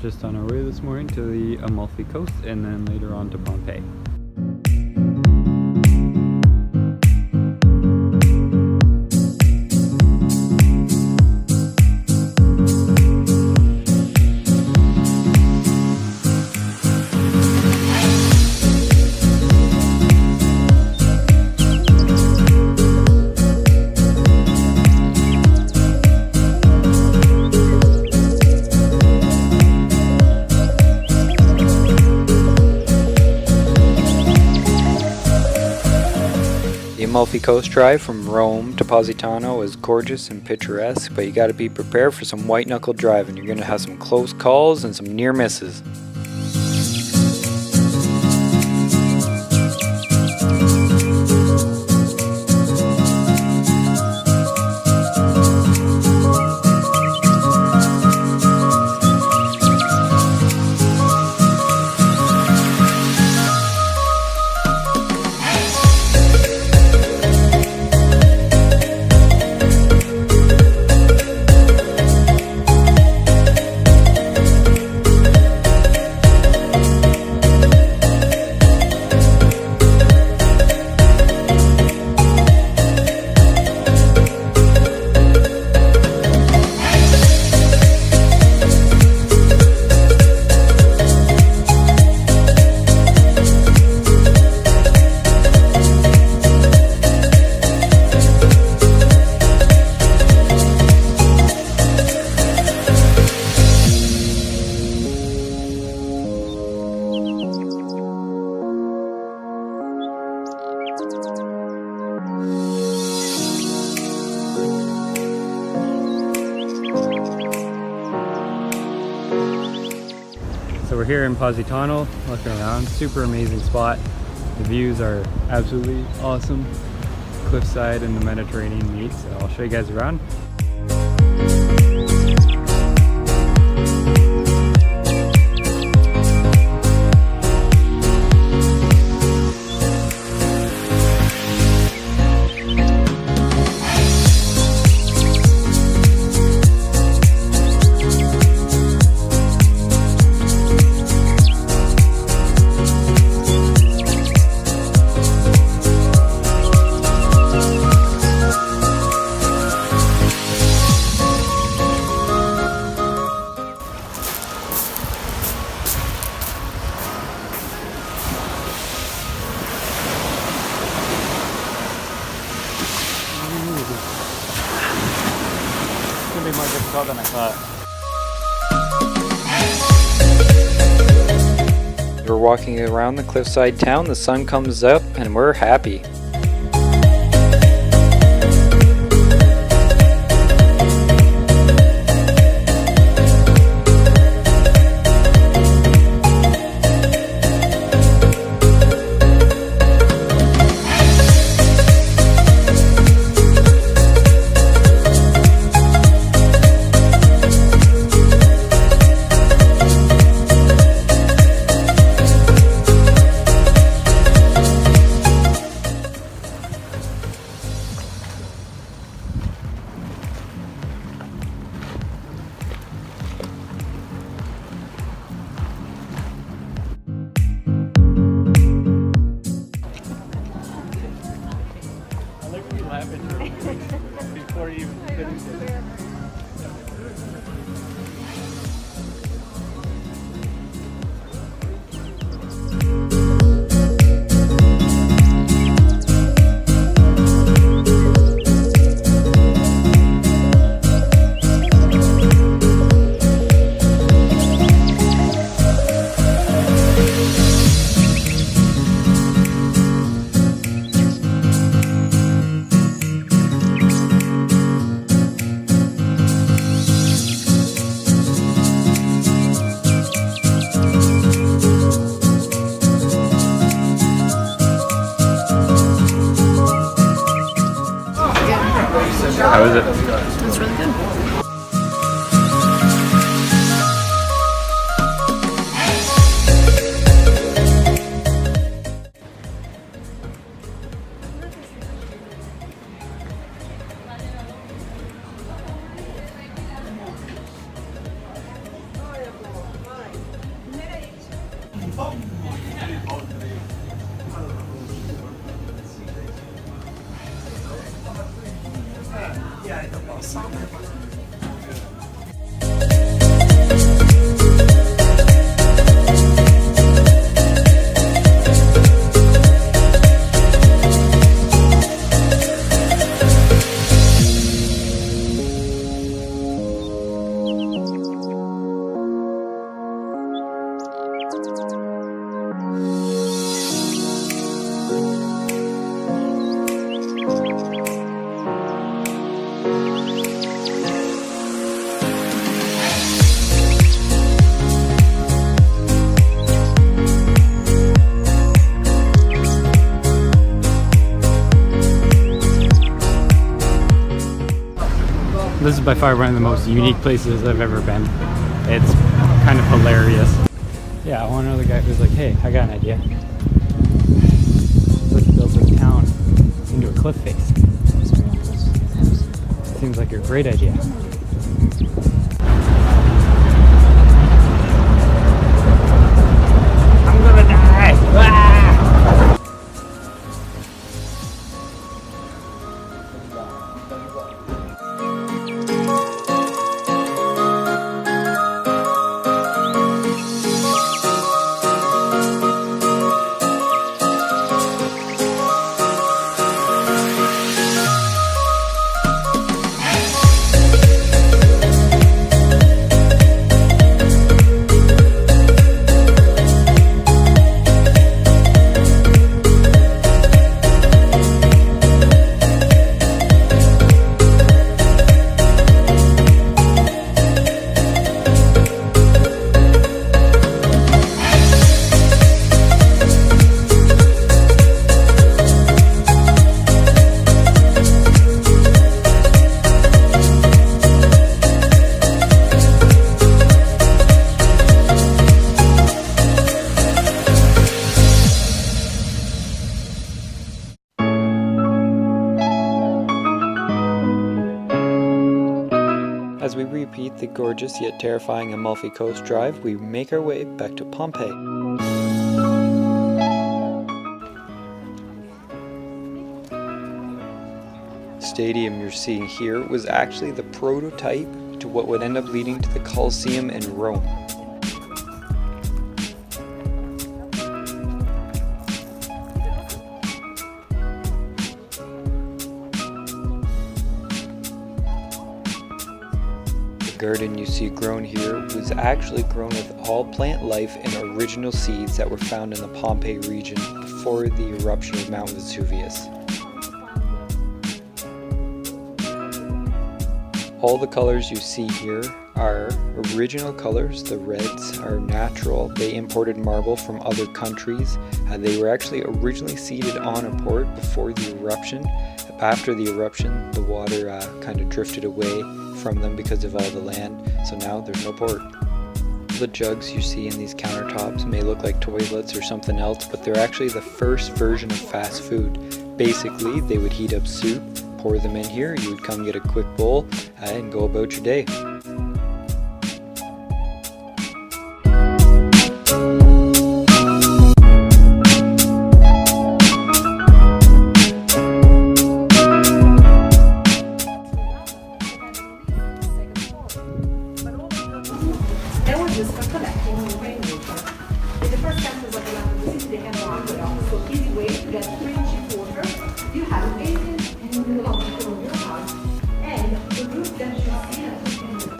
just on our way this morning to the Amalfi coast and then later on to Pompeii. The Amalfi Coast Drive from Rome to Positano is gorgeous and picturesque, but you gotta be prepared for some white knuckle driving. You're gonna have some close calls and some near misses. So we're here in Positano, looking around. Super amazing spot. The views are absolutely awesome. Cliffside and the Mediterranean meet, so I'll show you guys around. It's gonna be more difficult than I thought. We're walking around the cliffside town, the sun comes up, and we're happy. Before you even finish it. How is it? It's really good. This is by far one of the most unique places I've ever been. It's kind of hilarious. Yeah, I want to know the guy who's like, hey, I got an idea. Let's build this town into a cliff face. Seems like a great idea. I'm gonna die! Ah! As we repeat the gorgeous yet terrifying Amalfi Coast Drive, we make our way back to Pompeii. The stadium you're seeing here was actually the prototype to what would end up leading to the Colosseum in Rome. The garden you see grown here was actually grown with all plant life and original seeds that were found in the Pompeii region before the eruption of Mount Vesuvius. All the colors you see here are original colors. The reds are natural. They imported marble from other countries. They were actually originally seeded on a port before the eruption. After the eruption, the water kind of drifted away from them because of all the land, so now there's no port. The jugs you see in these countertops may look like toilets or something else, but they're actually the first version of fast food. Basically, they would heat up soup, pour them in here, you would come get a quick bowl, and go about your day.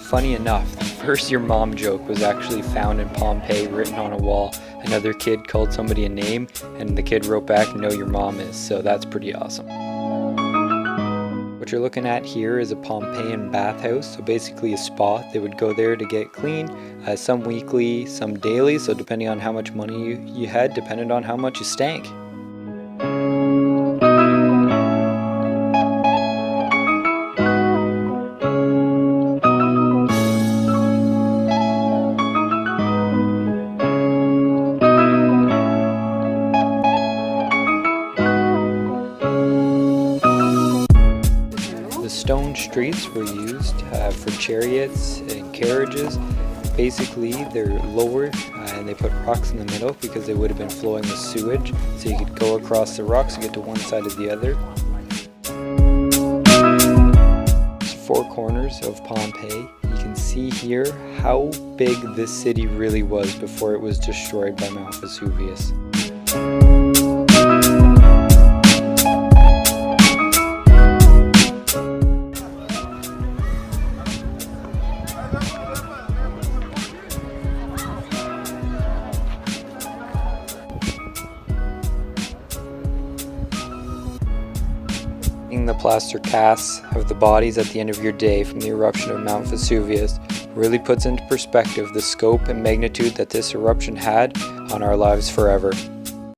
Funny enough, the first "your mom" joke was actually found in Pompeii, written on a wall. Another kid called somebody a name, and the kid wrote back, "No, your mom is," so that's pretty awesome. What you're looking at here is a Pompeian bathhouse, so basically a spa. They would go there to get clean, some weekly, some daily, so depending on how much money you had, depended on how much you stank. Stone streets were used for chariots and carriages. basically they're lower and they put rocks in the middle because they would have been flowing with sewage. So you could go across the rocks and get to one side or the other. There's 4 corners of Pompeii. You can see here how big this city really was before it was destroyed by Mount Vesuvius. The plaster casts of the bodies at the end of your day from the eruption of Mount Vesuvius really puts into perspective the scope and magnitude that this eruption had on our lives forever.